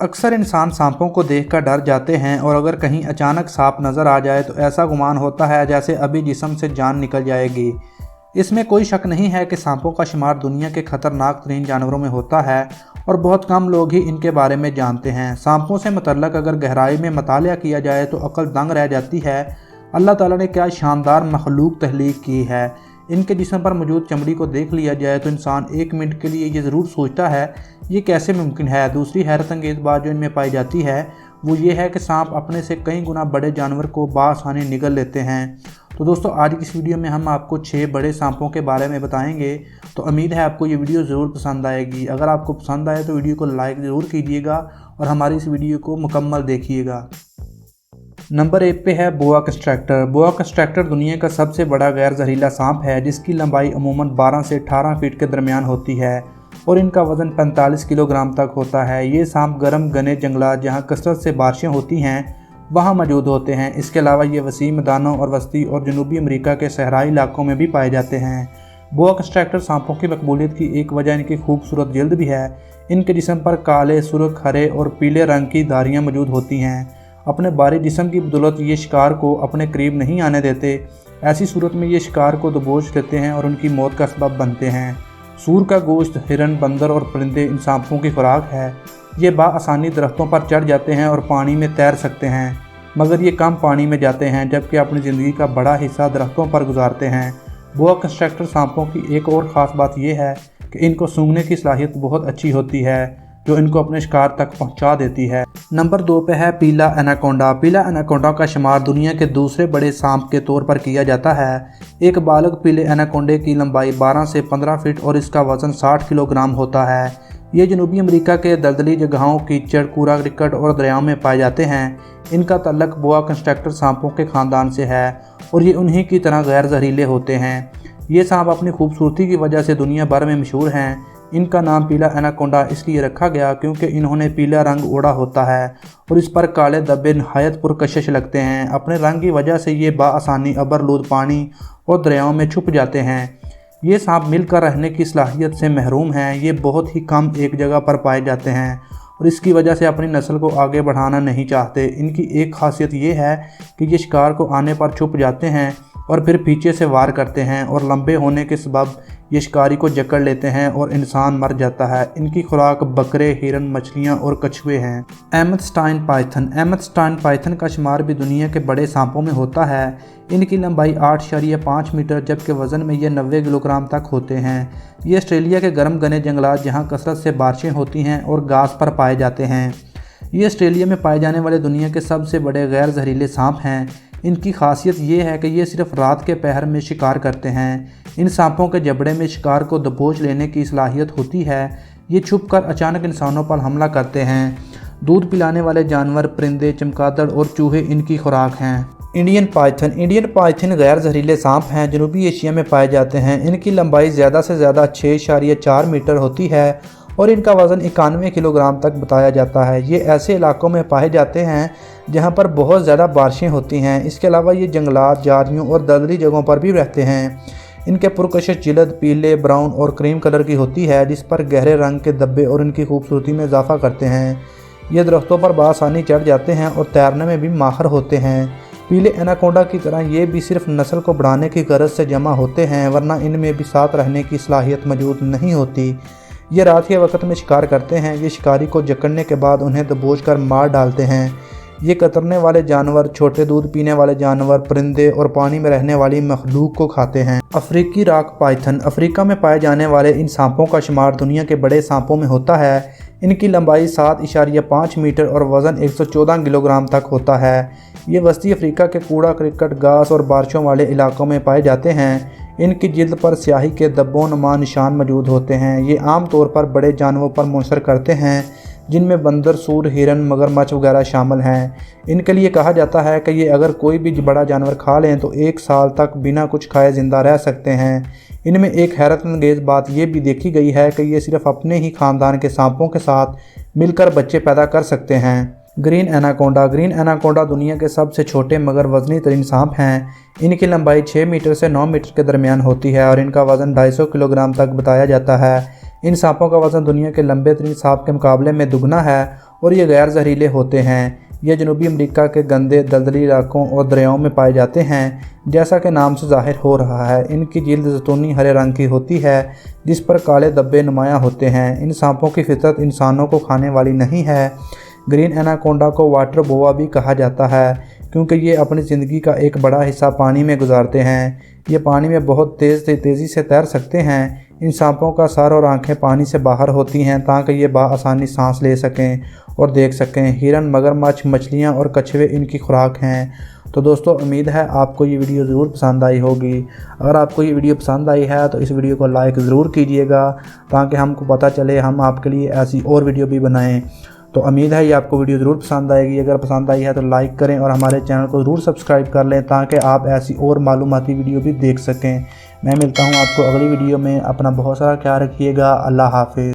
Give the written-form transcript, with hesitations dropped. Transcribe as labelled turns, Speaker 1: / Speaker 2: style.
Speaker 1: अक्सर इंसान सांपों को देखकर डर जाते हैं और अगर कहीं अचानक सांप नज़र आ जाए तो ऐसा गुमान होता है जैसे अभी जिस्म से जान निकल जाएगी। इसमें कोई शक नहीं है कि सांपों का शुमार दुनिया के खतरनाक तरीन जानवरों में होता है और बहुत कम लोग ही इनके बारे में जानते हैं। सांपों से मुतल्लक अगर गहराई में मतालिया किया जाए तो अक्ल दंग रह जाती है। अल्लाह ताला ने क्या शानदार मखलूक तख्लीक की है। इनके जिस्म पर मौजूद चमड़ी को देख लिया जाए तो इंसान एक मिनट के लिए ये ज़रूर सोचता है ये कैसे मुमकिन है। दूसरी हैरत अंगेज़ बात जो इनमें पाई जाती है वो ये है कि सांप अपने से कई गुना बड़े जानवर को बासानी निगल लेते हैं। तो दोस्तों आज की इस वीडियो में हम आपको 6 बड़े सांपों के बारे में बताएंगे। तो उम्मीद है आपको ये वीडियो ज़रूर पसंद आएगी। अगर आपको पसंद आए तो वीडियो को लाइक ज़रूर कीजिएगा और हमारी इस वीडियो को मुकम्मल देखिएगा। नंबर 1 पे है बोआ कंस्ट्रक्टर। बोआ कंस्ट्रक्टर दुनिया का सबसे बड़ा गैर जहरीला सांप है जिसकी लंबाई अमूमन 12 से 18 फीट के दरमियान होती है और इनका वज़न 45 किलोग्राम तक होता है। ये सांप गर्म घने जंगलात जहाँ कसरत से बारिशें होती हैं वहाँ मौजूद होते हैं। इसके अलावा ये वसी मैदानों और वस्ती और जनूबी अमेरिका के सहराई इलाकों में भी पाए जाते हैं। बोआ कंस्ट्रक्टर सांपों की मकबूलियत की एक वजह इनकी खूबसूरत जल्द भी है। इनके जिस्म पर काले, सुर्ख, हरे और पीले रंग की धारियाँ मौजूद होती हैं। अपने बारी जिस्म की बदौलत ये शिकार को अपने करीब नहीं आने देते। ऐसी सूरत में ये शिकार को दबोच लेते हैं और उनकी मौत का सबब बनते हैं। सूर का गोश्त, हिरन, बंदर और परिंदे इन सांपों की खुराक है। ये बाआसानी दरख्तों पर चढ़ जाते हैं और पानी में तैर सकते हैं, मगर ये कम पानी में जाते हैं जबकि अपनी ज़िंदगी का बड़ा हिस्सा दरख्तों पर गुजारते हैं। बोआ कंस्ट्रक्टर सांपों की एक और ख़ास बात यह है कि इनको सूंघने की सलाहियत बहुत अच्छी होती है जो इनको अपने शिकार तक पहुंचा देती है। नंबर 2 पे है पीला एनाकोंडा। पीला एनाकोंडा का शुमार दुनिया के दूसरे बड़े सांप के तौर पर किया जाता है। एक बालग पीले एनाकोंडे की लंबाई 12 से 15 फीट और इसका वज़न 60 किलोग्राम होता है। ये जनूबी अमेरिका के दलदली जगहों, कीचड़, कूड़ा करकट और दरियाओं में पाए जाते हैं। इनका तल्लक बोआ कंस्ट्रक्टर सांपों के ख़ानदान से है और ये उन्हीं की तरह गैर जहरीले होते हैं। ये सांप अपनी खूबसूरती की वजह से दुनिया भर में मशहूर हैं। इनका नाम पीला एनाकोंडा इसलिए रखा गया क्योंकि इन्होंने पीला रंग ओढ़ा होता है और इस पर काले धब्बे नहायत पुरकशिश लगते हैं। अपने रंग की वजह से ये बाआसानी अबरलूद पानी और दरियाओं में छुप जाते हैं। ये सांप मिलकर रहने की सलाहियत से महरूम हैं। ये बहुत ही कम एक जगह पर पाए जाते हैं और इसकी वजह से अपनी नस्ल को आगे बढ़ाना नहीं चाहते। इनकी एक खासियत ये है कि ये शिकार को आने पर छुप जाते हैं और फिर पीछे से वार करते हैं और लंबे होने के सबब ये शिकारी को जकड़ लेते हैं और इंसान मर जाता है। इनकी खुराक बकरे, हिरन, मछलियाँ और कछुए हैं। एमेथस्टाइन पाइथन। एमेथस्टाइन पाइथन का शुमार भी दुनिया के बड़े सांपों में होता है। इनकी लंबाई 8.5 मीटर जबकि वज़न में ये 90 किलोग्राम तक होते हैं। ये ऑस्ट्रेलिया के गर्म घने जंगलात जहाँ कसरत से बारिशें होती हैं और घास पर पाए जाते हैं। ये ऑस्ट्रेलिया में पाए जाने वाले दुनिया के सबसे बड़े गैर जहरीले सांप हैं। इनकी खासियत ये है कि ये सिर्फ रात के पहर में शिकार करते हैं। इन सांपों के जबड़े में शिकार को दबोच लेने की सलाहियत होती है। ये छुपकर अचानक इंसानों पर हमला करते हैं। दूध पिलाने वाले जानवर, परिंदे, चमगादड़ और चूहे इनकी खुराक हैं। Indian Python. इंडियन पाइथन गैर जहरीले सांप हैं, जनूबी एशिया में पाए जाते हैं। इनकी लंबाई ज़्यादा से ज़्यादा 6.4 मीटर होती है और इनका वज़न 91 किलोग्राम तक बताया जाता है। ये ऐसे इलाकों में पाए जाते हैं जहाँ पर बहुत ज़्यादा बारिशें होती हैं। इसके अलावा ये जंगलात, जारियों और दलदली जगहों पर भी रहते हैं। इनके पुरकशिश जिल्द पीले, ब्राउन और क्रीम कलर की होती है जिस पर गहरे रंग के धब्बे और इनकी खूबसूरती में इजाफा करते हैं। ये दरख्तों पर बासानी चढ़ जाते हैं और तैरने में भी माहिर होते हैं। पीले एनाकोंडा की तरह ये भी सिर्फ नस्ल को बढ़ाने की गरज से जमा होते हैं, वरना इनमें भी साथ रहने की सलाहियत मौजूद नहीं होती। ये रात के वक्त में शिकार करते हैं। ये शिकारी को जकड़ने के बाद उन्हें दबोच कर मार डालते हैं। ये कतरने वाले जानवर, छोटे दूध पीने वाले जानवर, परिंदे और पानी में रहने वाली मखलूक को खाते हैं। अफ्रीकी रॉक पाइथन। अफ्रीका में पाए जाने वाले इन सांपों का शुमार दुनिया के बड़े सांपों में होता है। इनकी लंबाई 7.5 मीटर और वज़न 114 किलोग्राम तक होता है। ये वस्ती अफ्रीका के कूड़ा करकट, घास और बारिशों वाले इलाकों में पाए जाते हैं। इनकी जिल्द पर स्याही के धब्बों नुमा निशान मौजूद होते हैं। ये आम तौर पर बड़े जानवरों पर मुनसर करते हैं जिनमें बंदर, सूर, हिरन, मगरमच्छ वगैरह शामिल हैं। इनके लिए कहा जाता है कि ये अगर कोई भी बड़ा जानवर खा लें तो 1 साल तक बिना कुछ खाए ज़िंदा रह सकते हैं। इनमें एक हैरत अंगेज़ बात ये भी देखी गई है कि ये सिर्फ अपने ही ख़ानदान के सांपों के साथ मिलकर बच्चे पैदा कर सकते हैं। Green anaconda. ग्रीन एनाकोंडा दुनिया के सबसे छोटे मगर वज़नी तरीन सांप हैं। इनकी लंबाई 6 मीटर से 9 मीटर के दरमियान होती है और इनका वज़न 250 किलोग्राम तक बताया जाता है। इन सांपों का वज़न दुनिया के लंबे तरीन सांप के मुकाबले में दुगना है और ये गैर जहरीले होते हैं। ये जनूबी अमेरिका के गंदे दलदली इलाकों और दरियाओं में पाए जाते हैं। जैसा कि नाम से ज़ाहिर हो रहा है, इनकी जिल्द ज़ैतूनी हरे रंग की होती है जिस पर काले धब्बे नुमायाँ होते हैं। इन सांपों की फितरत इंसानों को खाने वाली नहीं है। ग्रीन एनाकोंडा को वाटर बोआ भी कहा जाता है क्योंकि ये अपनी ज़िंदगी का एक बड़ा हिस्सा पानी में गुजारते हैं। ये पानी में बहुत तेज़ी से तैर सकते हैं। इन सांपों का सर और आंखें पानी से बाहर होती हैं ताकि ये बाआसानी सांस ले सकें और देख सकें। हिरन, मगरमच्छ, मछलियाँ और कछुए इनकी खुराक हैं। तो दोस्तों, उम्मीद है आपको ये वीडियो ज़रूर पसंद आई होगी। अगर आपको ये वीडियो पसंद आई है तो इस वीडियो को लाइक ज़रूर कीजिएगा ताकि हमको पता चले हम आपके लिए ऐसी और वीडियो भी बनाएं। तो उम्मीद है ये आपको वीडियो ज़रूर पसंद आएगी। अगर पसंद आई है तो लाइक करें और हमारे चैनल को ज़रूर सब्सक्राइब कर लें ताकि आप ऐसी और मालूमाती वीडियो भी देख सकें। मैं मिलता हूँ आपको अगली वीडियो में। अपना बहुत सारा ख्याल रखिएगा। अल्लाह हाफ़िज़।